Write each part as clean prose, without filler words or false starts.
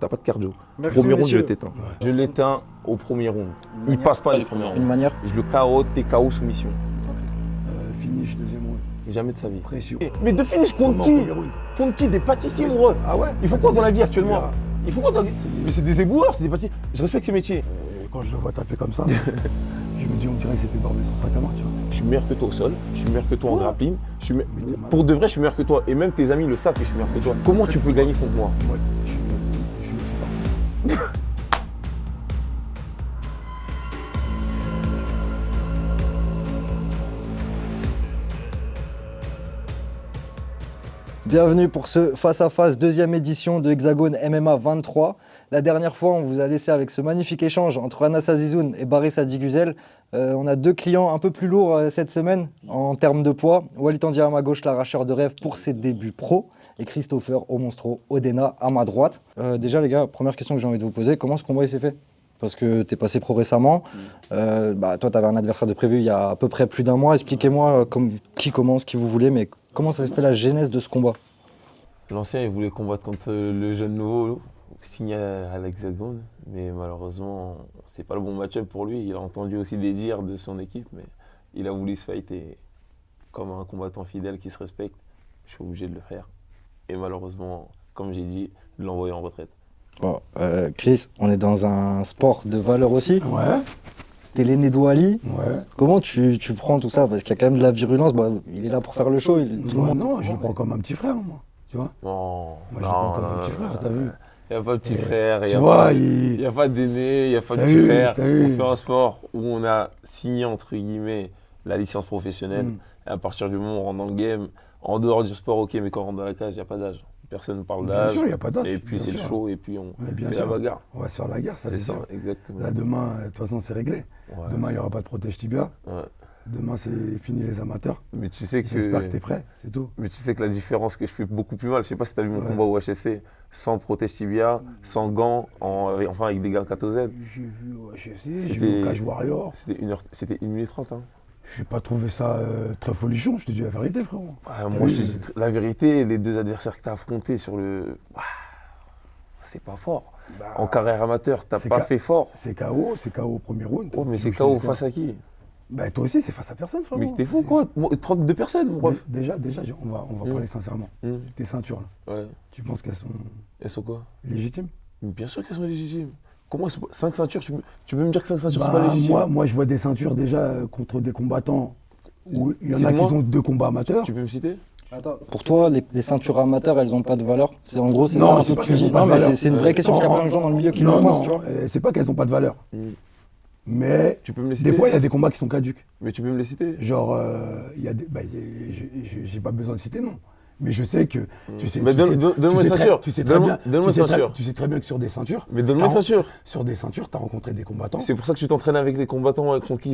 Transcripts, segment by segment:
T'as pas de cardio. Merci, Premier round, je messieurs. t'éteins. Je l'éteins au premier round. Il manière- passe pas les premiers Une rounds. manière. Je le KO, TKO soumission. Finish, deuxième round. Jamais de sa vie. Pression. Mais de finish contre Comment, qui? premier round? Contre qui? Des pâtissiers, mon ref. Ah ouais? Il faut quoi dans la vie actuellement? verras. Il faut quoi dans la vie? Mais c'est des éboueurs, c'est des pâtissiers. Je respecte ces métiers. Quand je le vois taper comme ça, je me dis, on dirait qu'il s'est fait barber son sac à main, tu vois. Je suis meilleur que toi au sol, je suis meilleur que toi en Quoi? grappling. t'es malade. Pour de vrai, je suis meilleur que toi. Et même tes amis le savent que je suis meilleur que toi. Comment tu peux gagner contre moi? Moi, je suis pas. Bienvenue pour ce face-à-face, deuxième édition de Hexagone MMA 23. La dernière fois, on vous a laissé avec ce magnifique échange entre Anas Azizoun et Baris Adigüzel. On a deux clients un peu plus lourds cette semaine en termes de poids. Walid Tandia à ma gauche, l'arracheur de rêve pour ses débuts pro. Et Christopher au monstro, Odena à ma droite. Déjà les gars, première question que j'ai envie de vous poser, comment ce combat il s'est fait? Parce que tu es passé pro récemment. Toi, tu avais un adversaire de prévu il y a à peu près plus d'un mois. Expliquez-moi qui commence, qui vous voulez, mais comment ça s'est fait la genèse de ce combat? L'ancien, il voulait combattre contre le jeune nouveau, signé à l'Hexagone. Mais malheureusement, c'est pas le bon match-up pour lui. Il a entendu aussi des dires de son équipe, mais il a voulu se fighter comme un combattant fidèle qui se respecte. Je suis obligé de le faire. Et malheureusement, comme j'ai dit, de l'envoyer en retraite. Bon, Chris, on est dans un sport de valeur aussi. Ouais, T'es l'aîné d'Ouali. ouais. Comment tu prends tout ça? Parce qu'il y a quand même de la virulence. Il est là pour faire le show. Tout le Moi, monde. non, je le prends comme un petit frère, moi. Tu vois? Non, Moi, je le prends comme un petit frère, t'as vu? Il n'y a pas de petit frère, il Tu n'y vois, a pas d'aîné, il n'y a pas de T'as petit vu, frère. t'as vu. On fait un sport où on a signé, entre guillemets, la licence professionnelle. Mm. Et à partir du moment où on rentre dans le game, en dehors du sport, ok, mais quand on rentre dans la cage, il n'y a pas d'âge. Personne ne parle Bien d'âge. sûr, il n'y a pas d'âge. Et puis bien c'est le sûr. show, et puis on Mais bien fait la sûr. bagarre. On va se faire la guerre, ça c'est sûr. Exactement. Là, demain, de toute façon, c'est réglé. Ouais. Demain, il n'y aura pas de protège tibia. Ouais. Demain, c'est fini les amateurs. Mais tu sais J'espère que tu es prêt, c'est tout. Mais tu sais que la différence que je fais beaucoup plus mal, je sais pas si tu as vu mon Ouais. combat au HFC, sans protège tibia, sans gants, enfin avec des gants 4Z. J'ai vu au HFC, j'ai C'était- vu au Cage Warrior. C'était 1 minute 30. Hein. Je n'ai pas trouvé ça très folichon, je te dis la vérité, frérot. Ouais, moi, je te dis la vérité, les deux adversaires que tu as affrontés sur le. C'est pas fort. Bah, En carrière amateur, t'as c'est pas ca- fait fort. c'est KO au premier round. Oh, mais Tu c'est veux que je te KO dise quoi? face à qui? Bah, toi aussi, c'est face à personne, frérot. Mais t'es fou C'est- quoi? 32 personnes, mon ref. Déjà, on va Mm. parler sincèrement. Tes ceintures, là, Ouais. tu penses qu'elles sont Elles sont quoi? légitimes? Mais bien sûr qu'elles sont légitimes. Comment 5 ceintures, tu peux me dire que 5 ceintures, c'est pas Bah, légitime? moi, je vois des ceintures déjà contre des combattants où il y en a Cite-moi. qui ont 2 combats amateurs. Tu peux me citer? Pour toi, les ceintures amateurs, elles n'ont pas de valeur? En gros, c'est Non, ça un c'est peu pas que tu qu'elles dis. ont pas Non, de mais valeur. c'est une vraie question parce qu'il y a plein de gens dans le milieu qui le non, pensent, tu vois. c'est pas qu'elles n'ont pas de valeur. Mais Tu peux me les citer? des fois, il y a des combats qui sont caduques. Mais tu peux me les citer? Genre, il y a des. Bah, j'ai pas besoin de citer non. Mais je sais que. Tu sais, Mais tu donne- sais- donne- tu donne-moi sais une très- ceinture. Tu sais très Donne-moi- bien. donne-moi tu sais une très- ceinture. Tu sais très bien que sur des ceintures. Mais donne-moi une t'as- ceinture. Sur des ceintures, tu as rencontré des combattants. C'est pour ça que tu t'entraînes avec les combattants contre qui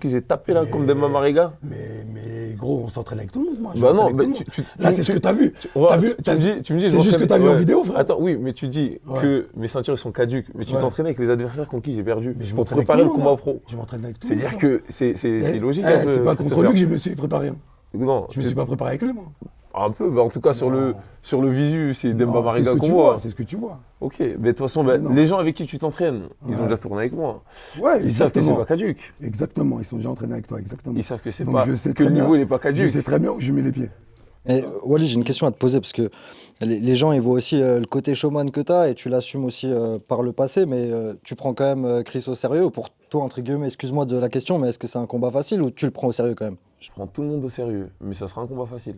j'ai tapé là, Mais- comme Demba Mariga? Mais gros, on s'entraîne avec tout le monde. Moi. Je Bah m'entraîne non, avec mais tout le monde. Là, c'est ce tu- que tu as vu. Ouais, T'as vu- tu me dis, c'est je juste ce que m'entraîne- tu as vu en ouais. vidéo, frère. Attends, oui, mais tu dis Ouais. que mes ceintures sont caduques, mais tu Ouais. t'entraînes avec les adversaires contre qui j'ai perdu. Mais je Pour m'entraîne avec préparer tout le monde, combat moi. pro. Je m'entraîne avec tout le monde. C'est-à-dire frère. que c'est logique. Eh, un peu, c'est pas contre Christopher. lui que je me suis préparé. Non, Je me suis pas préparé avec lui, moi. un peu, bah en tout cas sur Non. le visu, c'est Demba Non, c'est Mariga ce que qu'on tu voit. vois. C'est ce que tu vois. Ok, mais de toute façon, bah, Mais non. les gens avec qui tu t'entraînes, ils ont Ouais. déjà tourné avec moi. Ouais, Ils savent que c'est exactement. pas caduque. Exactement, ils sont déjà entraînés avec toi, exactement. Ils savent que c'est Donc pas je sais que le très bien- niveau il est pas Je caduque. sais très bien où je mets les pieds. Et Wally, j'ai une question à te poser parce que les gens ils voient aussi le côté showman que tu as et tu l'assumes aussi par le passé, mais tu prends quand même Chris au sérieux. Pour toi, entre guillemets, excuse-moi de la question, mais est-ce que c'est un combat facile ou tu le prends au sérieux quand même? Je prends tout le monde au sérieux, mais ça sera un combat facile.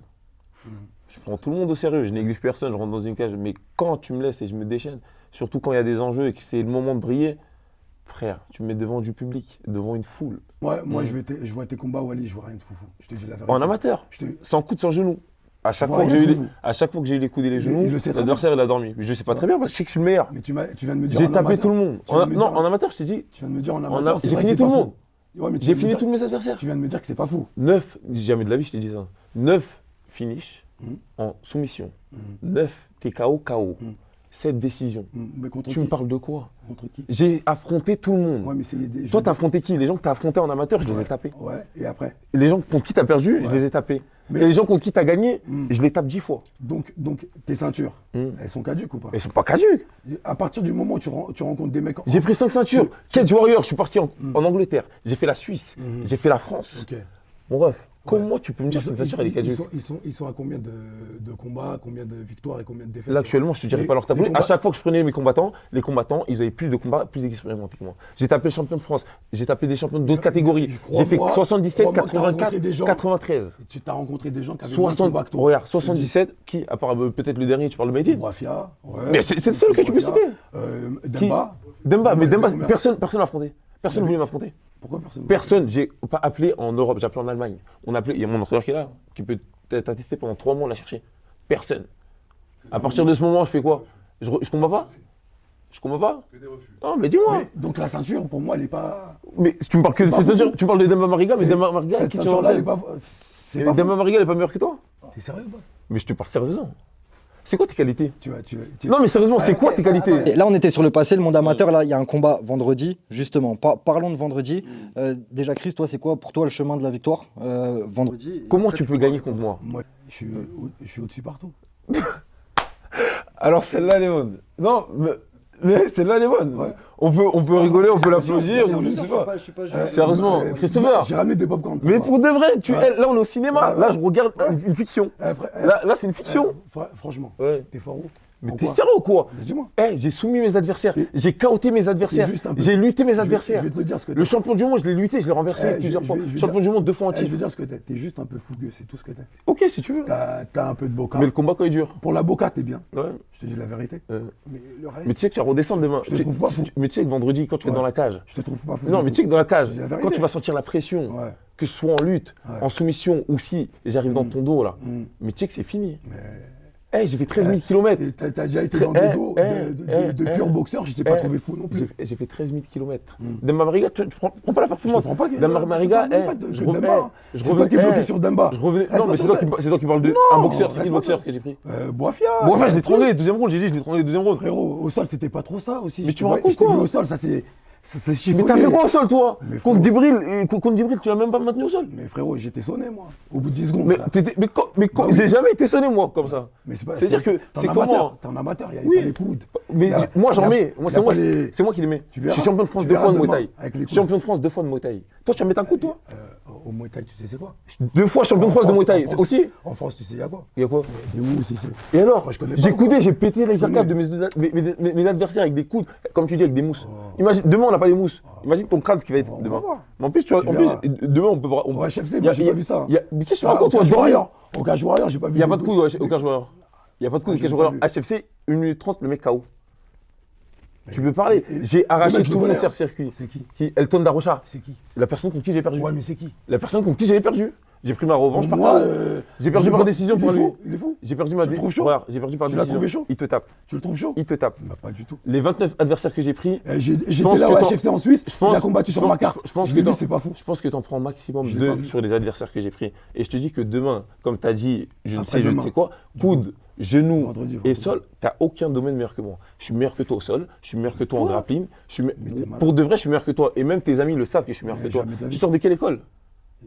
Je prends tout le monde au sérieux, je néglige personne, je rentre dans une cage. Mais quand tu me laisses et je me déchaîne, surtout quand il y a des enjeux et que c'est le moment de briller, frère, tu me mets devant du public, devant une foule. Ouais, moi, Mm. je vois tes combats, Wally, je vois rien de foufou. Je te dis la vérité. En amateur, Je te... sans coude, sans genou. À chaque, vois fois que rien j'ai eu de les, foufou. à chaque fois que j'ai eu les coudes et les Il genoux, le sait très l'adversaire il a dormi. Mais je sais pas très bien parce que je sais que je suis le meilleur. Mais tu viens de me dire J'ai en tapé amateur. tout le monde. Tu viens de me Non, dire- en amateur, je t'ai dit, Tu viens de me dire en a- amateur, c'est j'ai vrai fini que c'est tout le pas monde. fou. Ouais, mais tu j'ai viens de me fini dire- tous mes adversaires. Tu viens de me dire que c'est pas fou. 9, jamais de la vie je t'ai dit ça. 9 finish Mm. en soumission. Mm. 9 TKO, KO. Mm. 7 décisions. Mais contre Tu qui? me parles de quoi? Contre qui? J'ai affronté tout le monde. Ouais, mais c'est des Toi, t'as affronté qui? Les gens que t'as affrontés en amateur, je les ai Ouais. tapés. Ouais, et après? Et les gens contre qui t'as perdu, je Ouais. les ai tapés. Mais- Et les gens contre qui t'as gagné, je les tape 10 fois. Donc, tes ceintures, elles sont caduques ou pas? Mais ils sont pas caduques. À partir du moment où tu rencontres des mecs. J'ai pris 5 ceintures. Cage Warrior, je suis parti en Angleterre. J'ai fait la Suisse. J'ai fait la France. Ok. Mon ref, comment tu peux me dire Ils que sont, cette ceinture elle est caduque? ils sont à combien de combats, combien de victoires et combien de défaites? Là, actuellement, je te dirais Les- pas leur les tableau. À combats- chaque fois que je prenais mes combattants, les combattants, ils avaient plus de combats, plus d'expérimentés que moi. J'ai tapé champion de France, j'ai tapé des champions d'autres catégories. J'ai fait Crois-moi, 77, crois-moi que t'as rencontré 84, des gens- 93. Tu t'as rencontré des gens qui avaient moins de 60, combats que toi. regarde, Je te 77, qui, à part peut-être le dernier, tu parles de dis, Maïdine? Boafia. Ouais. Mais c'est le seul que tu peux Boafia, citer. Qui Demba. Demba, mais il avait Demba, combien? personne m'a affronté. Personne ne voulait m'affronter. Pourquoi personne? Personne, j'ai pas appelé en Europe, j'ai appelé en Allemagne. On a appelé, il y a mon entraîneur qui est là, qui peut t'attester pendant 3 mois, on l'a cherché. Personne. À partir de ce moment, je fais quoi? Je combats pas? Je combats pas? Non, mais dis-moi. Donc la ceinture, pour moi, elle est pas. Mais tu me parles que de pas cette fou. ceinture, tu parles de Demba Mariga, mais C'est- Demba Mariga, Cette qui tu ceinture-là, elle est enlèves? pas. C'est pas. Demba Mariga, elle est pas meilleure que toi? T'es sérieux, boss? Mais je te parle sérieusement. C'est quoi tes qualités? Non, Non, mais sérieusement, c'est quoi tes qualités? Et là, on était sur le passé, le monde amateur. Là, il y a un combat vendredi, justement. Parlons de vendredi. Déjà, Chris, toi, c'est quoi pour toi le chemin de la victoire vendredi? Comment tu peux gagner contre moi? Moi, je suis au-dessus partout. Alors celle-là, elle est bonne. Non, mais celle-là, elle est bonne. Ouais. On peut rigoler, on peut l'applaudir, bien sûr, ou je bien sais sûr, pas. Je suis pas Sérieusement, Christopher. J'ai ramené des popcorn. Mais pour de vrai, là on est au cinéma, Ouais, là je regarde une fiction. Là c'est une fiction. Franchement, Ouais. t'es fort où? Mais En t'es quoi? sérieux ou quoi? Mais dis-moi. J'ai soumis mes adversaires, T'es- j'ai KOté mes adversaires, juste un peu- j'ai lutté mes Je vais- adversaires. Je vais te le dire ce que t'es. Le champion du monde, je l'ai lutté, je l'ai renversé Eh, plusieurs je fois. vais- je vais Champion dire- du monde 2 fois en Je vais titre. dire ce que t'es. T'es juste un peu fougueux, c'est tout ce que t'es. Ok, si tu veux. T'as un peu de boca. Mais le combat quand il dure. Pour la boca, t'es bien. Ouais. Je te dis la vérité. Mais le reste, Mais tu sais que tu vas redescendre demain. Je te trouve pas fou. Mais tu sais que vendredi, quand tu vas Ouais. dans la cage. je te trouve pas fou. Non, du mais tout. tu sais que dans la cage, Je dis la quand vérité. tu vas sentir la pression, Ouais. que ce soit en lutte, Ouais. en soumission ou si j'arrive dans ton dos là, mais tu sais que c'est fini. J'ai fait 13 000 km. T'as déjà été dans des dos de purs eh. boxeurs, je t'ai pas trouvé fou non plus. J'ai fait 13 000 km. Demba Mariga, tu prends pas la performance. Je te prends pas. Demba Mariga, je Demba. C'est toi qui es bloqué sur Demba. Je revenais. Non, mais c'est toi qui parles de un boxeur. C'est qui le boxeur que j'ai pris? Boafia. Boafia, je l'ai étranglé, deuxième round. J'ai dit, je l'ai étranglé, deuxième round. Frérot, au sol, c'était pas trop ça aussi. Mais Je tu te me vois- racontes Je t'ai quoi? vu au sol, ça c'est Mais chiffonné. t'as fait quoi au sol, toi? Mais Contre Djibril, tu l'as même pas maintenu au sol. Mais frérot, j'étais sonné moi, au bout de 10 secondes. Mais frère. quand, oui. j'ai jamais été sonné, moi, comme ça. Mais c'est pas. C'est-à-dire que t'es c'est un comment? amateur, T'es un amateur, il y a Oui. pas les coudes. Mais Y a- moi, j'en y a- mets. Moi, y a pas c'est moi qui les mets. Tu Je verras. suis champion de France Tu 2 verras fois de Muay demain, Thai. avec les coudes. Champion de France 2 fois de Muay Thai. Toi, tu vas mettre un coup, toi? Au Muay Thai, tu sais c'est quoi? 2 fois champion de France de Muay Thai. en France- Aussi? En France, tu sais, il y a quoi? Il y a quoi? Des où aussi c'est. Et alors? Moi, je connais pas J'ai encore. coudé, j'ai pété les arcades de connais. mes adversaires avec des coudes, comme tu dis, avec des mousses. Imagine, demain, on n'a pas les mousses. Imagine ton crâne, ce qui va être On va demain. voir. Mais en plus, tu vois, Tu en plus, verras. demain, on peut voir. Au HFC, moi, j'ai pas vu ça. Mais qu'est-ce que tu Ah, racontes, au toi? Cage Dormir. Warrior. Au Cage Warrior, j'ai pas vu. Il n'y a pas de des- coude au Cage Warrior. Il n'y a pas de coude au j'ai Cage pas Warrior. vu. HFC, 1 minute 30, le mec KO. Tu peux parler. J'ai le arraché mec, je tout le mon connais. circuit. C'est qui? Elton Darocha. C'est qui? La personne contre qui j'ai perdu. Ouais, mais c'est qui? La personne contre qui j'ai perdu. J'ai pris ma revanche par Moi, KO. J'ai perdu par décision il est pour lui. fou, Il est fou. J'ai perdu ma Tu le trouves chaud? Regarde, j'ai perdu par Tu l'as décision. trouvé chaud? Il te tape. Tu le trouves chaud? Il te tape. Bah, pas du tout. Les 29 adversaires que j'ai pris, J'étais pense là que au t'en- HFC en Suisse, je pense- il a combattu je sur pense- ma carte. je pense Je que lui ai dit, t'en- c'est pas fou. je pense que tu en prends maximum Je l'ai pas 2 vu. sur les adversaires que j'ai pris. Et je te dis que demain, comme tu as dit, je ne sais Après-demain. quoi, coude, genou Vendredi, et vendredi. sol, tu n'as aucun domaine meilleur que moi. Je suis meilleur que toi au sol, je suis meilleur que toi en grappling. t'es malade. Pour de vrai, je suis meilleur que toi. Et même tes amis le savent que je suis meilleur Mais que toi. jamais de la Tu vie. sors de quelle école?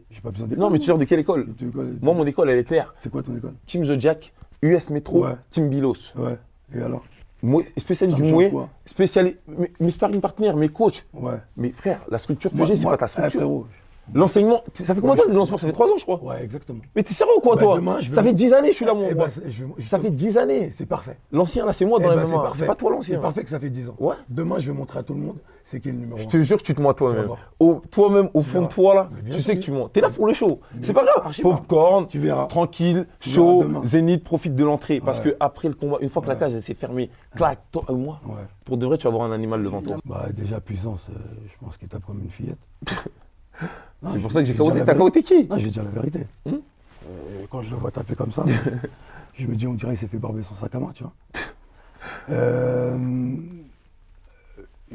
J'ai pas besoin d'école. Non, mais tu sors de quelle école? Moi, mon école, elle est claire. C'est quoi ton école? Team Zodiac, US Metro, Ouais. Team Bilos. Ouais. Et alors? Spécialiste Ça me du change Mouet, quoi? spécialiste, mes sparring partners, mes coachs. Ouais. Mais frère, la structure que Moi- j'ai, c'est moi- pas ta structure. frérot. L'enseignement, ça fait combien de temps que tu es dans le sport? Ça fait 3 ans, je crois. Ouais, exactement. Mais t'es sérieux ou quoi, Bah, toi? demain, je vais- Ça fait 10 années que je suis là, mon Eh gars. ben, Ça fait 10 années. C'est parfait. L'ancien, là, c'est moi dans Eh les ben, c'est MMA. parfait. C'est pas toi l'ancien. C'est parfait que ça fait 10 ans. Ouais. Demain, je vais montrer à tout le monde c'est qui le numéro 1. Je te jure que tu te mens toi-même. Tu vas voir. Toi-même, au fond de verras. toi, là, Mais bien tu sûr, sais que mais- tu mens. T'es là pour le show. Mais C'est pas grave. archi pas. Popcorn, Tu verras. tranquille, Tu chaud, verras demain. Zénith, profite de l'entrée. Parce Ouais. que après le combat, une fois que la cage elle s'est fermée, clac, toi, moi, Ouais. pour de vrai, tu vas avoir un animal devant toi. Bah, déjà, puissance, je pense qu'il tape comme une fillette. Non, C'est je- pour ça que j'ai je vais dire caroté. la T'as vérité. caroté qui? Non, je vais dire la vérité. Hum Quand je le vois taper comme ça, je me dis, on dirait qu'il s'est fait barber son sac à main, tu vois.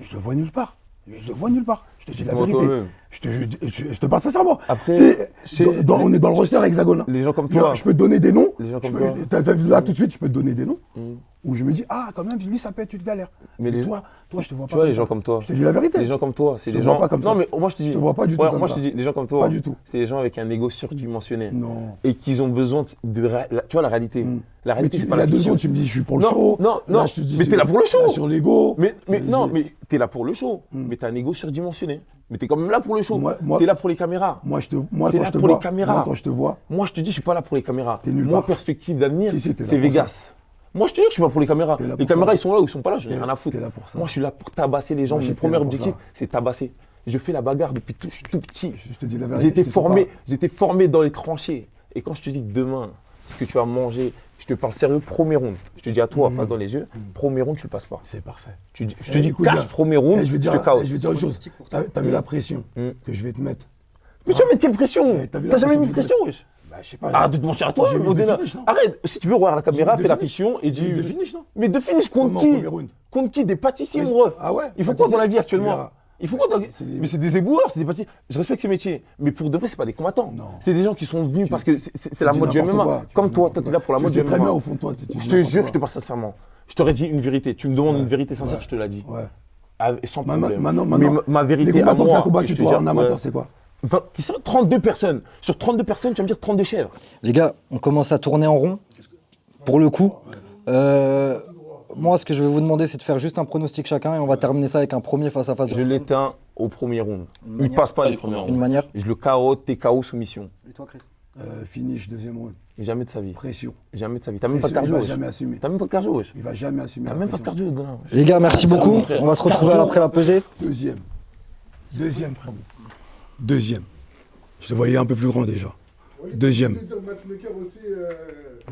Je le vois nulle part. Je le vois nulle part. Je te dis la Moi, vérité. toi-même. Je te parle sincèrement. Après, Tu sais, chez- on est dans le roster hexagone. Les gens comme Tu vois, toi. je peux te donner des noms. Les gens comme Je peux- toi. t'as vu là tout de suite, je peux te donner des noms. Hum. où je me dis, ah, quand même, lui, ça peut être une galère. Mais toi, je te vois pas. Tu vois, comme les ça. gens comme toi. Je te dis la vérité. Les gens comme toi, c'est Je des te vois gens. pas comme ça. Non, mais moi je te dis. Je te vois pas du tout Ouais, comme moi ça. je te dis, les gens comme toi. Pas du tout. C'est des gens avec un ego surdimensionné. Non. Et qui ont besoin tu vois la réalité. La Mais réalité, c'est pas il y la a 2 fiction. secondes, tu me dis, je suis pour le Non, show. non, Là, non. je te dis, Mais t'es là pour le show. là, sur l'ego. Mais non, mais t'es là pour le show. Mais t'as un ego surdimensionné. Mais t'es quand même là pour le show. Moi- T'es là pour les caméras. Moi, T'es quand là je te pour les vois, caméras. moi, quand je te vois, Moi, je te dis, je suis pas là pour les caméras. T'es nulle Moi, part. perspective d'avenir, Si, t'es là c'est pour Vegas. Moi, je te dis que je suis pas pour les caméras. T'es là Les pour caméras, ça. ils sont là ou ils sont pas là, je n'ai T'es- rien à foutre. t'es là pour ça. Moi, je suis là pour tabasser les gens. Moi, je Mon sais que t'es premier là pour objectif, ça. c'est tabasser. Je fais la bagarre depuis tout, je suis tout petit. je te dis la vérité. J'étais formé dans les tranchées. Et quand je te dis que demain, ce que tu vas manger, je te parle sérieux, premier round. Je te dis à toi, face dans les yeux, premier round, tu le passes pas. C'est parfait. Je te dis, écoute, cache gars, premier round, Je vais je dire te KO. je vais dire une chose. T'as vu la pression que je vais te mettre. Mais tu vas mettre quelle pression? T'as vu la T'as jamais mis de pression pression, wesh. Bah, je sais pas. Arrête de te mentir à toi, J'ai mis Odena. deux finishes, non Arrête, si tu veux regarder la caméra, J'ai mis fais la deux fiction et J'ai mis dis. deux finishes, non Mais de finish contre Comment, qui? premier round Contre qui? Des pâtissiers, mon ref. Ah ouais Il faut quoi dans la vie Tu actuellement? verras. Il faut quoi dans la vie? C'est des- Mais c'est des éboueurs, c'est des pâtissiers. Je respecte ces métiers, mais pour de vrai, c'est pas des combattants. Non. C'est des gens qui sont venus parce que c'est la Tu dis mode du n'importe MMA. quoi, tu Comme dis toi, n'importe toi, t'es quoi. là pour la Tu mode sais du très bien MMA. au fond de toi. tu dis Je te n'importe jure, quoi. je te parle sincèrement. Je t'aurais dit une vérité. Tu me demandes une vérité sincère, je te l'ai dit. Ouais. Sans Maintenant, problème. maintenant, Mais ma les vérité à combattants que moi. t'as combattu, je te toi, dis, en amateur, ouais. c'est quoi 32 personnes. Sur 32 personnes, tu vas me dire 32 chèvres. Les gars, on commence à tourner en rond. Pour le coup, moi, ce que je vais vous demander, c'est de faire juste un pronostic chacun et on va terminer ça avec un premier face-à-face. Je l'éteins au premier round. Il passe pas les premiers Une rounds. manière. Je le KO, TKO soumission. Et toi, Chris? Finish, deuxième round. Jamais de sa vie. Pression. Jamais de sa vie. T'as même pas de Pression, cardio, il va wesh. jamais assumer. T'as même pas de cardio, wesh. Il va jamais assumer T'as la même pas de pression. cardio, Odena, wesh. Les gars, merci beaucoup. mon frère. On va se retrouver après la pesée. Deuxième. Deuxième, frérot. Deuxième. Je te voyais un peu plus grand déjà. Deuxième. Matchmaker aussi,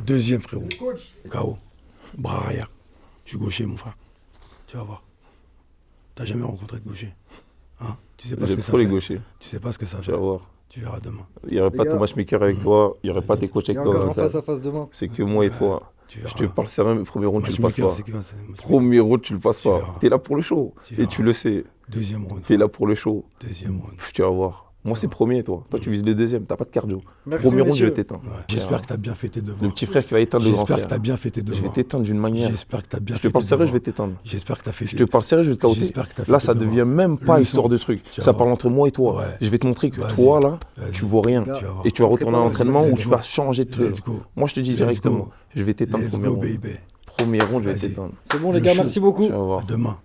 Deuxième, frérot. le coach. KO. Bras arrière. Je suis gaucher, mon frère. Tu vas voir. T'as jamais rencontré de gaucher. Hein? Tu sais pas ce J'aime que ça trop les fait. gauchers. Tu sais pas ce que ça Tu fait. vas voir. Tu verras demain. Il n'y aurait pas Les ton gars. matchmaker avec toi. Il n'y aurait pas tes coachs Il y avec a toi. encore un dans la table. face-à-face demain. C'est que moi et toi. Tu Je verras. te parle sérieux, mais premier round, tu le passes Matchmaker, pas. c'est quoi, c'est- Premier round, tu le passes Tu pas. verras. T'es là pour le show. Tu Et verras. tu le sais. Deuxième round. T'es là pour le show. Deuxième round. Tu vas voir. Moi, c'est premier, toi. Toi, tu vises le deuxième. T'as pas de cardio. Merci, Premier round, je messieurs. vais t'éteindre. Ouais. J'espère que t'as bien fait tes Le devoirs. petit frère qui va éteindre le grand J'espère frère. que t'as bien fait tes Je vais devoirs. t'éteindre d'une manière. J'espère que t'as bien Je fait te parle tes sérieux, je vais devoirs. t'éteindre. J'espère que t'as fait Je te parle sérieux, je vais te caoter. J'espère que t'as fait Là, tes ça devient devoirs. même pas Leçon. histoire de truc. Tu vas Ça voir. parle entre moi et toi. Ouais. Je vais te montrer que Vas-y. toi, là, Vas-y. tu vaux rien. Tu vas voir. Et tu vas retourner à l'entraînement où Let's tu go. vas changer de truc. Let's go. Moi, je te dis Let's directement, go. je vais t'éteindre Let's premier go, round. baby. Premier round, je vais Vas-y. t'éteindre. C'est bon, les Le gars, show. merci beaucoup. Tu vas voir. À demain.